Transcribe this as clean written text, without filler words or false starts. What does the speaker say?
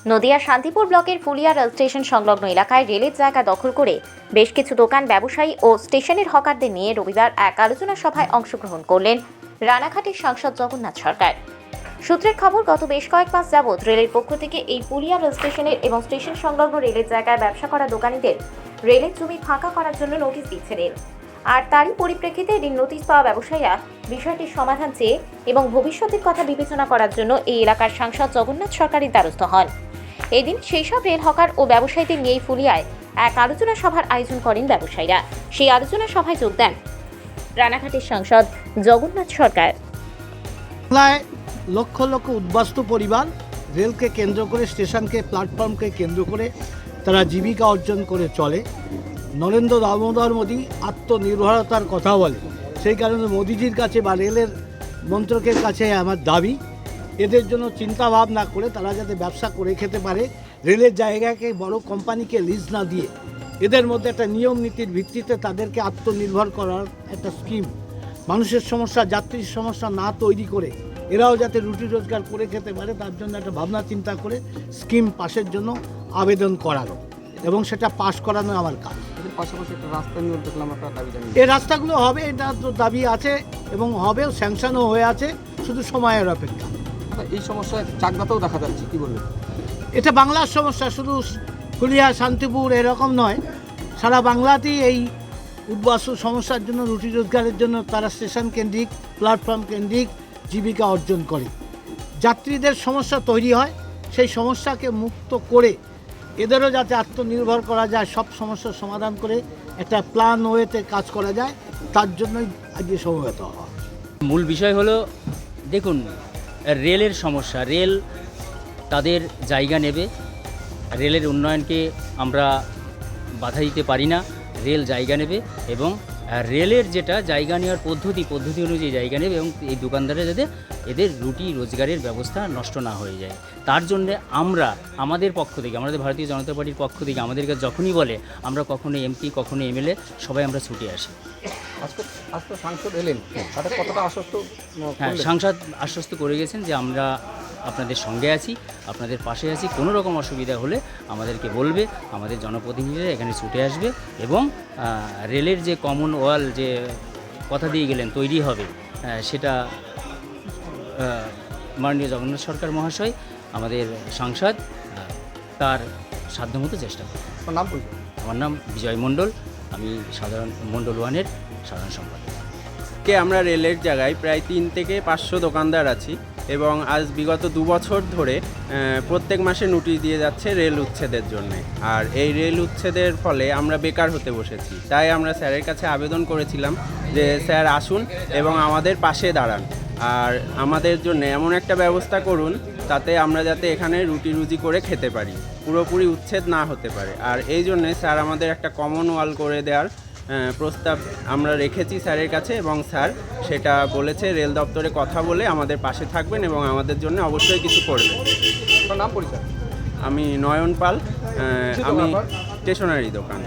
নদিয়া শান্তিপুর ব্লকের Phulia rail station সংলগ্ন এলাকায় রেলের জায়গা দখল করে বেশ কিছু দোকান ব্যবসায়ী ও স্টেশনের হকারদের নিয়ে রবিবার এক আলোচনা সভায় অংশগ্রহণ করলেন রানাঘাটের সাংসদ জগন্নাথ সরকার। সূত্রের খবর, গত বেশ কয়েক মাস যাবৎ রেলের পক্ষ থেকে এই ফুলিয়া রেল স্টেশনের এবং স্টেশন সংলগ্ন রেলের জায়গায় ব্যবসা করা দোকানীদের রেলের জমি ফাঁকা করার জন্য নোটিশ দিচ্ছে রেল। আর তারই পরিপ্রেক্ষিতে এদিন নোটিশ পাওয়া ব্যবসায়ীরা বিষয়টির সমাধান চেয়ে এবং ভবিষ্যতের কথা বিবেচনা করার জন্য এই এলাকার সাংসদ জগন্নাথ সরকারের দ্বারস্থ হন। এদিন সেই সব রেল হকার ও ব্যবসায়ীদের নিয়ে ফুলিয়ায় এক আলোচনা সভার আয়োজন করেন ব্যবসায়ীরা। সেই আলোচনা সভায় যোগ দেন রানাঘাটের সাংসদ জগন্নাথ সরকার। বাংলায় লক্ষ লক্ষ উদ্বাস্তু পরিবার রেলকে কেন্দ্র করে, স্টেশনকে, প্ল্যাটফর্মকে কেন্দ্র করে তারা জীবিকা অর্জন করে চলে। নরেন্দ্র দামোদর মোদী আত্মনির্ভরতার কথা বলে, সেই কারণে মোদিজির কাছে বা রেলের মন্ত্রকের কাছে আমার দাবি, এদের জন্য চিন্তা ভাবনা করে তারা যাতে ব্যবসা করে খেতে পারে, রেলের জায়গাকে বড় কোম্পানিকে লিজ না দিয়ে এদের মধ্যে একটা নিয়ম নীতির ভিত্তিতে তাদেরকে আত্মনির্ভর করার একটা স্কিম, মানুষের সমস্যা, যাত্রীর সমস্যা না তৈরি করে এরাও যাতে রুটি রোজগার করে খেতে পারে তার জন্য একটা ভাবনা চিন্তা করে স্কিম পাসের জন্য আবেদন করানো এবং সেটা পাস করানো আমার কাজ। পাশাপাশি একটা রাস্তা নিয়ে দেখলাম আপনার দাবি জানিয়ে এই রাস্তাগুলো হবে, এটা তো দাবি আছে এবং হবেও, স্যাংশনও হয়ে আছে, শুধু সময়ের অপেক্ষা। এই সমস্যা চাকদাতেও দেখা যাচ্ছে, কি বলবেন? এটা বাংলার সমস্যা, শুধু ফুলিয়া শান্তিপুর এরকম নয়, সারা বাংলাতেই এই উদ্বাস্তু সমস্যার জন্য, রুটি রোজগারের জন্য তারা স্টেশন কেন্দ্রিক, প্ল্যাটফর্ম কেন্দ্রিক জীবিকা অর্জন করে। যাত্রীদের সমস্যা তৈরি হয়, সেই সমস্যাকে মুক্ত করে এদেরও যাতে আত্মনির্ভর করা যায়, সব সমস্যার সমাধান করে একটা প্ল্যান ওয়েতে কাজ করা যায়, তার জন্যই আজকে সমবেত হওয়া। মূল বিষয় হলো, দেখুন, রেলের সমস্যা, রেল তাদের জায়গা নেবে, রেলের উন্নয়নকে আমরা বাধা দিতে পারি না, রেল জায়গা নেবে এবং রেলের যেটা জায়গা নেওয়ার পদ্ধতি অনুযায়ী জায়গা নেবে এবং এই দোকানদাররা যাতে এদের রুটি রোজগারের ব্যবস্থা নষ্ট না হয়ে যায়, তার জন্যে আমরা আমাদের পক্ষ থেকে, আমাদের ভারতীয় জনতা পার্টির পক্ষ থেকে আমাদের কাছে যখনই বলে, আমরা কখনো এমপি, কখনো এমএলএ, সবাই আমরা ছুটে আসি। আজকে সাংসদ এলেন, তাদের কতটা আশ্বস্ত? হ্যাঁ, সাংসদ আশ্বস্ত করে গেছেন যে আমরা আপনাদের সঙ্গে আছি, আপনাদের পাশে আছি, কোনো রকম অসুবিধা হলে আমাদেরকে বলবে, আমাদের জনপ্রতিনিধিরা এখানে ছুটে আসবে এবং রেলের যে কমন ওয়াল যে কথা দিয়ে গেলেন তৈরি হবে, সেটা মাননীয় জগন্নাথ সরকার মহাশয়, আমাদের সাংসদ, তার সাধ্যমতো চেষ্টা করবে। আপনার নাম বলবেন? আমার নাম বিজয় মণ্ডল, আমি সাধারণ মণ্ডল ওয়ানের সাধারণ সম্পাদক। আমরা রেলের জায়গায় প্রায় 3 থেকে 500 দোকানদার আছি এবং আজ বিগত 2 বছর ধরে প্রত্যেক মাসে নোটিশ দিয়ে যাচ্ছে রেল উচ্ছেদের জন্য। আর এই রেল উচ্ছেদের ফলে আমরা বেকার হতে বসেছি, তাই আমরা স্যারের কাছে আবেদন করেছিলাম যে স্যার আসুন এবং আমাদের পাশে দাঁড়ান, আর আমাদের জন্য এমন একটা ব্যবস্থা করুন তাতে আমরা যাতে এখানে রুটি রুজি করে খেতে পারি, পুরোপুরি উচ্ছেদ না হতে পারে। আর এই জন্যে স্যার আমাদের একটা কমন ওয়াল করে দেওয়ার প্রস্তাব আমরা রেখেছি স্যারের কাছে এবং স্যার সেটা বলেছে রেল দপ্তরে কথা বলে আমাদের পাশে থাকবেন এবং আমাদের জন্য অবশ্যই কিছু করবেন। আপনার নাম পরিচয়? আমি নয়ন পাল, আমি স্টেশনারি দোকান।